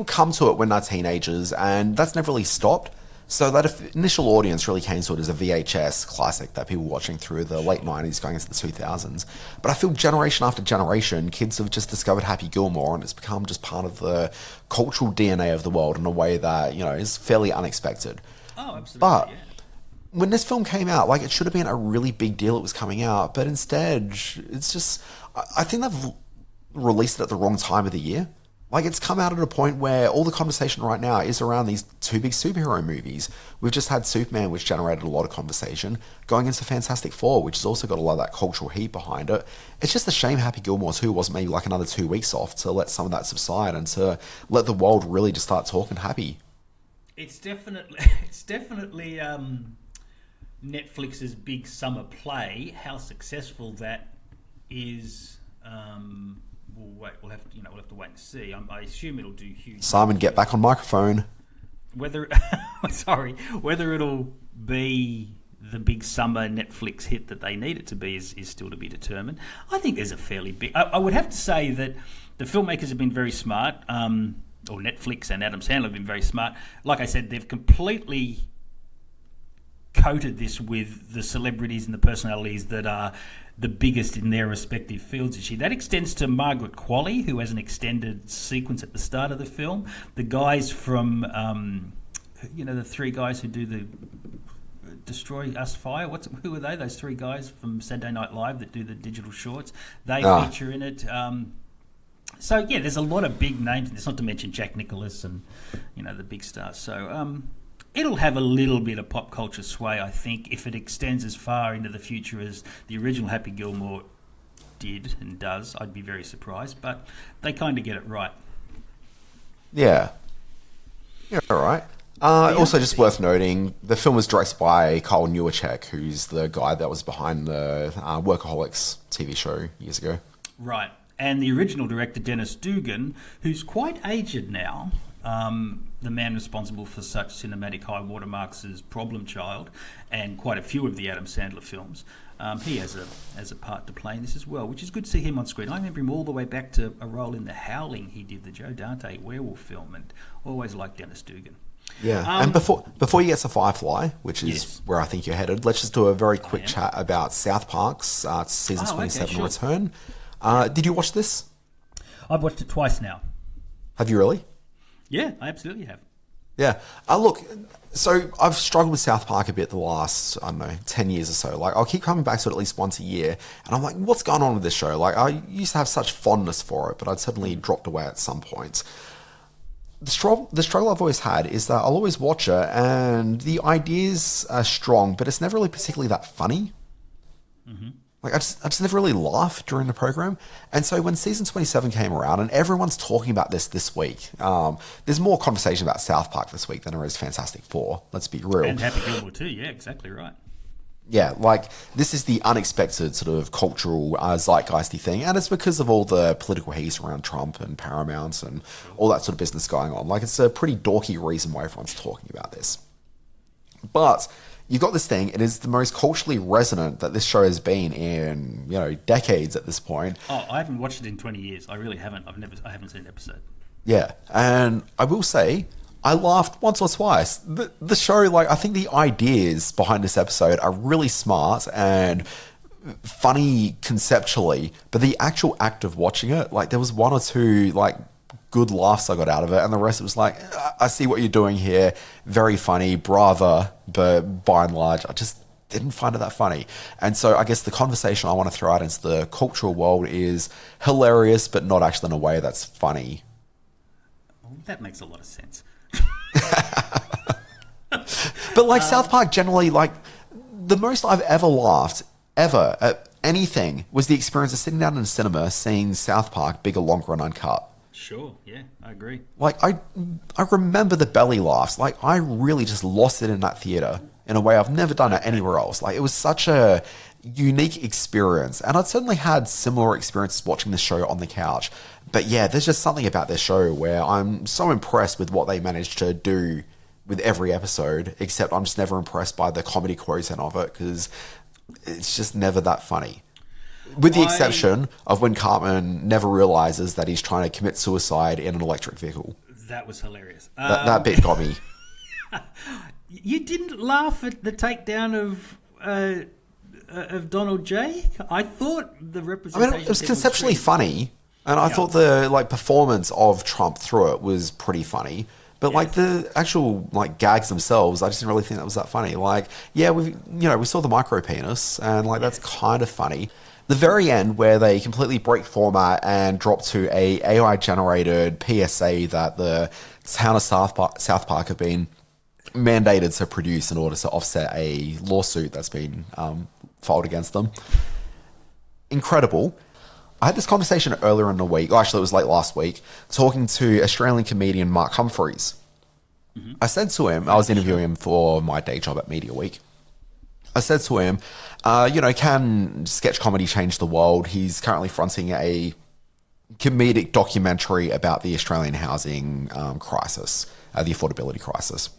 come to it when they're teenagers, and that's never really stopped. So that initial audience really came to it as a VHS classic that people were watching through the late 90s going into the 2000s. But I feel generation after generation, kids have just discovered Happy Gilmore, and it's become just part of the cultural DNA of the world in a way that, is fairly unexpected. Oh, absolutely. But when this film came out, it should have been a really big deal it was coming out, but instead, it's just, I think they've released it at the wrong time of the year. It's come out at a point where all the conversation right now is around these two big superhero movies. We've just had Superman, which generated a lot of conversation, going into Fantastic Four, which has also got a lot of that cultural heat behind it. It's just a shame Happy Gilmore 2 wasn't maybe another 2 weeks off to let some of that subside and to let the world really just start talking Happy. It's definitely Netflix's big summer play. How successful that is, we'll have to wait and see. I assume it'll do huge. Simon, get back on microphone. Whether it'll be the big summer Netflix hit that they need it to be is still to be determined. I think there's a fairly big. I would have to say that the filmmakers have been very smart, or Netflix and Adam Sandler have been very smart. Like I said, they've completely coated this with the celebrities and the personalities that are the biggest in their respective fields this year. That extends to Margaret Qualley, who has an extended sequence at the start of the film. The guys from, the three guys who do the Destroy Us Fire. Who are they? Those three guys from Saturday Night Live that do the digital shorts. They feature in it. So yeah, there's a lot of big names in this, not to mention Jack Nicklaus and the big stars. So it'll have a little bit of pop culture sway, I think, if it extends as far into the future as the original Happy Gilmore did and does. I'd be very surprised, but they kind of get it right. Yeah. Yeah, all right. Also, just worth noting, the film was directed by Kyle Newacek, who's the guy that was behind the Workaholics TV show years ago. Right. And the original director, Dennis Dugan, who's quite aged now, the man responsible for such cinematic high watermarks as Problem Child and quite a few of the Adam Sandler films. He has a part to play in this as well, which is good to see him on screen. I remember him all the way back to a role in The Howling he did, the Joe Dante werewolf film, and always liked Dennis Dugan. Yeah, and before you get to Firefly, which is where I think you're headed, let's just do a very quick chat about South Park's season 27 return. Did you watch this? I've watched it twice now. Have you really? Yeah, I absolutely have. Yeah. Look, so I've struggled with South Park a bit the last, 10 years or so. I'll keep coming back to it at least once a year, and I'm like, what's going on with this show? I used to have such fondness for it, but I'd suddenly dropped away at some point. The struggle I've always had is that I'll always watch it, and the ideas are strong, but it's never really particularly that funny. Like, I just never really laughed during the program. And so when season 27 came around, and everyone's talking about this week, there's more conversation about South Park this week than there is Fantastic Four. Let's be real. And Happy Gilmore too. Yeah, exactly right. Yeah, like, this is the unexpected sort of cultural zeitgeisty thing, and it's because of all the political heat around Trump and Paramount and all that sort of business going on. Like, it's a pretty dorky reason why everyone's talking about this. But you've got this thing, it is the most culturally resonant that this show has been in, decades at this point. Oh, I haven't watched it in 20 years. I really haven't. I haven't seen an episode. Yeah, and I will say, I laughed once or twice. The show, like, I think the ideas behind this episode are really smart and funny conceptually, but the actual act of watching it, like, there was one or two, like, good laughs I got out of it, and the rest was like, I see what you're doing here, very funny, brava, but by and large, I just didn't find it that funny. And so I guess the conversation I want to throw out into the cultural world is hilarious, but not actually in a way that's funny. Oh, that makes a lot of sense. But like South Park generally, like, the most I've ever laughed ever at anything was the experience of sitting down in a cinema seeing South Park bigger, longer, and uncut. Sure, yeah, I agree. Like, I remember the belly laughs. Like, I really just lost it in that theater in a way I've never done it anywhere else. Like, it was such a unique experience. And I'd certainly had similar experiences watching the show on the couch. But yeah, there's just something about this show where I'm so impressed with what they managed to do with every episode, except I'm just never impressed by the comedy quotient of it, because it's just never that funny. With the exception of when Cartman never realizes that he's trying to commit suicide in an electric vehicle. That was hilarious. That bit got me. You didn't laugh at the takedown of Donald J? I thought the representation... I mean, it was conceptually funny, and I thought the performance of Trump through it was pretty funny. But like the actual gags themselves, I just didn't really think that was that funny. Like, yeah, we saw the micro penis, and that's kind of funny. The very end, where they completely break format and drop to a AI generated PSA that the town of South Park have been mandated to produce in order to offset a lawsuit that's been filed against them. Incredible. I had this conversation earlier in the week, actually it was late last week, talking to Australian comedian Mark Humphreys. Mm-hmm. I said to him, I was interviewing him for my day job at Media Week. I said to him, can sketch comedy change the world? He's currently fronting a comedic documentary about the Australian housing crisis, the affordability crisis.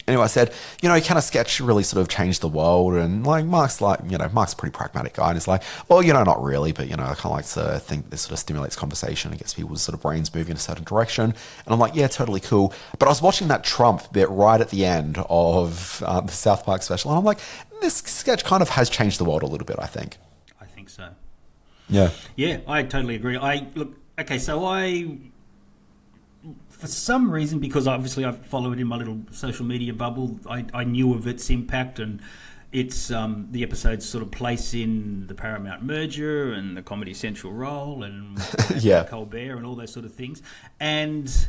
Anyway, I said, can a sketch really sort of change the world? And Mark's Mark's a pretty pragmatic guy. And he's like, well, not really, but, I kind of like to think this sort of stimulates conversation and gets people's sort of brains moving in a certain direction. And I'm like, yeah, totally cool. But I was watching that Trump bit right at the end of the South Park special. And I'm like, this sketch kind of has changed the world a little bit, I think. I think so. Yeah. Yeah, I totally agree. For some reason, because obviously I follow it in my little social media bubble, I knew of its impact, and it's the episodes sort of place in the Paramount merger and the Comedy Central role and Colbert and all those sort of things. And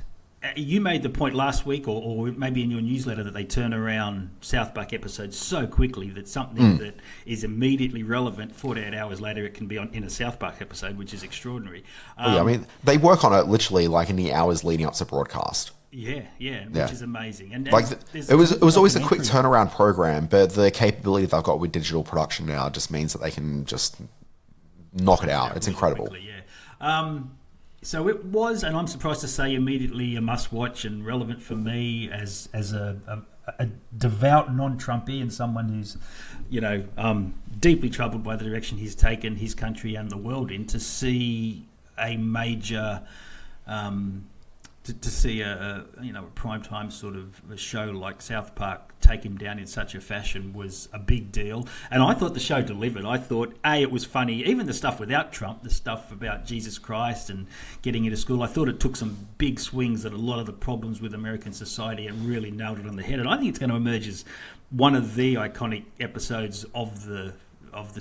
you made the point last week, or maybe in your newsletter, that they turn around South Park episodes so quickly that something that is immediately relevant 48 hours later, it can be in a South Park episode, which is extraordinary. I mean, they work on it literally in the hours leading up to broadcast. Yeah, which is amazing. And it was always a quick turnaround program, but the capability they've got with digital production now just means that they can just knock it out. It's really incredible. Quickly, so it was, and I'm surprised to say, immediately a must-watch and relevant for me as a devout non-Trumpy and someone who's, deeply troubled by the direction he's taken his country and the world in, to see a major, to see a primetime sort of a show like South Park take him down in such a fashion was a big deal. And I thought the show delivered. I thought, it was funny. Even the stuff without Trump, the stuff about Jesus Christ and getting into school, I thought it took some big swings at a lot of the problems with American society and really nailed it on the head. And I think it's going to emerge as one of the iconic episodes of the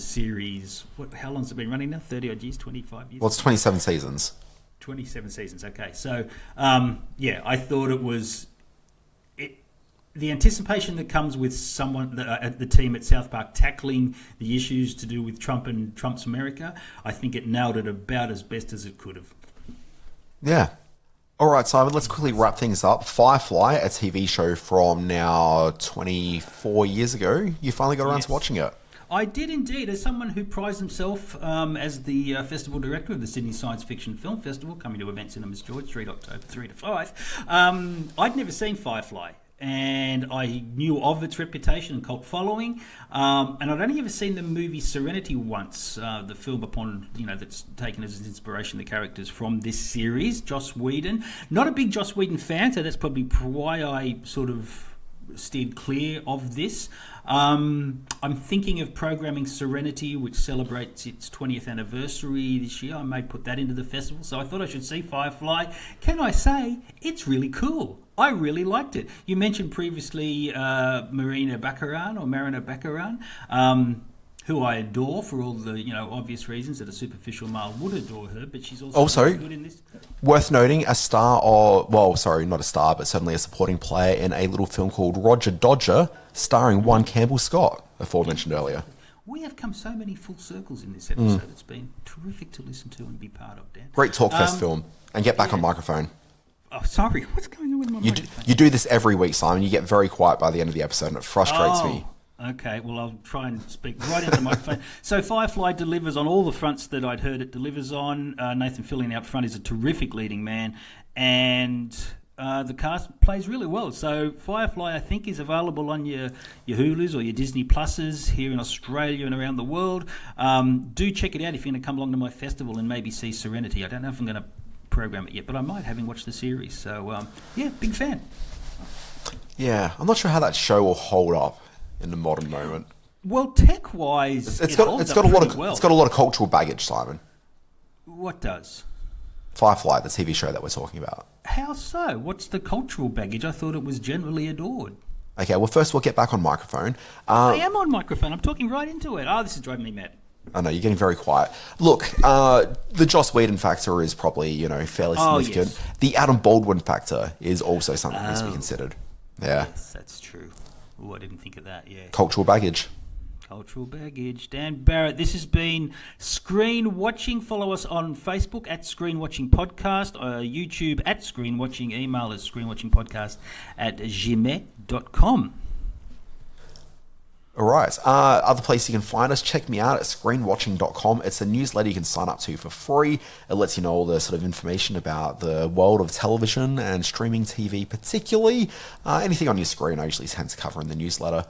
series. How long has it been running now? 30 odd years, 25 years? Well, it's 27 seasons. 27 seasons, okay. So, I thought it was... the anticipation that comes with someone, the team at South Park, tackling the issues to do with Trump and Trump's America, I think it nailed it about as best as it could have. Yeah. All right, Simon, let's quickly wrap things up. Firefly, a TV show from now 24 years ago. You finally got around to watching it. I did indeed. As someone who prides himself as the festival director of the Sydney Science Fiction Film Festival, coming to Event Cinemas George, 3 October, 3 to 5, I'd never seen Firefly. And I knew of its reputation and cult following, and I'd only ever seen the movie Serenity once, the film upon that's taken as inspiration the characters from this series. Joss Whedon, not a big Joss Whedon fan, so that's probably why I sort of steered clear of this. I'm thinking of programming Serenity, which celebrates its 20th anniversary this year. I may put that into the festival, so I thought I should see Firefly. Can I say it's really cool? I really liked it. You mentioned previously Marina Baccarin, who I adore for all the obvious reasons that a superficial male would adore her, but she's also really good in this. Worth noting, a star of, well, sorry, not a star, but certainly a supporting player in a little film called Roger Dodger, starring one Campbell Scott, aforementioned earlier. We have come so many full circles in this episode. It's been terrific to listen to and be part of, Dan. Great Talkfest film. And get back on microphone. Oh, sorry. What's going on with my microphone? You do this every week, Simon. You get very quiet by the end of the episode, and it frustrates me. Okay, well, I'll try and speak right into the microphone. So Firefly delivers on all the fronts that I'd heard it delivers on. Nathan Fillion out front is a terrific leading man, and the cast plays really well. So Firefly, I think, is available on your Hulus or your Disney Pluses here in Australia and around the world. Do check it out if you're going to come along to my festival and maybe see Serenity. I don't know if I'm going to program it yet, but I might, having watched the series. So, yeah, big fan. Yeah, I'm not sure how that show will hold up in the modern moment. Well, tech-wise, it's got a lot of cultural baggage, Simon. What does? Firefly, the TV show that we're talking about. How so? What's the cultural baggage? I thought it was generally adored. Okay, well, first we'll get back on microphone. I am on microphone. I'm talking right into it. Oh, this is driving me mad. I know, you're getting very quiet. Look, the Joss Whedon factor is probably, fairly significant. Yes. The Adam Baldwin factor is also something that needs to be considered. Yeah. Yes, that's true. Oh, I didn't think of that, yeah. Cultural baggage. Cultural baggage. Dan Barrett, this has been Screen Watching. Follow us on Facebook at Screen Watching Podcast, YouTube at Screen Watching, email is screenwatchingpodcast@gmail.com. All right. Other place you can find us, check me out at screenwatching.com. It's a newsletter you can sign up to for free. It lets you know all the sort of information about the world of television and streaming TV particularly. Anything on your screen I usually tend to cover in the newsletter.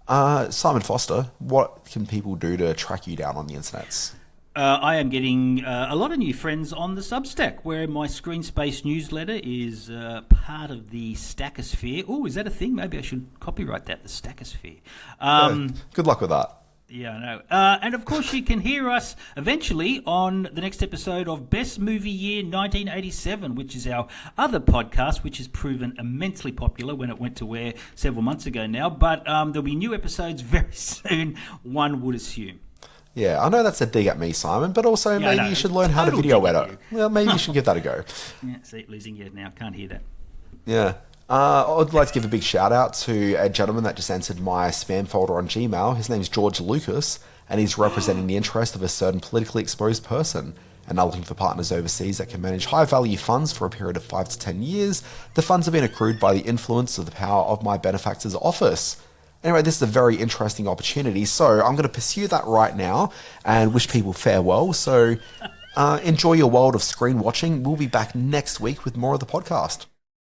Simon Foster, what can people do to track you down on the internets? I am getting a lot of new friends on the Substack, where my Screen Space newsletter is part of the Stackosphere. Oh, is that a thing? Maybe I should copyright that, the Stackosphere. Good luck with that. Yeah, I know. And of course, you can hear us eventually on the next episode of Best Movie Year 1987, which is our other podcast, which has proven immensely popular when it went to air several months ago now. But there'll be new episodes very soon, one would assume. Yeah, I know that's a dig at me, Simon, but also maybe you should learn how to video edit. Well, maybe you should give that a go. Yeah, see, losing you now. Can't hear that. Yeah. I'd like to give a big shout out to a gentleman that just entered my spam folder on Gmail. His name's George Lucas, and he's representing the interest of a certain politically exposed person. And are looking for partners overseas that can manage high-value funds for a period of 5 to 10 years. The funds have been accrued by the influence of the power of my benefactor's office. Anyway, this is a very interesting opportunity, so I'm going to pursue that right now and wish people farewell. So enjoy your world of screen watching. We'll be back next week with more of the podcast.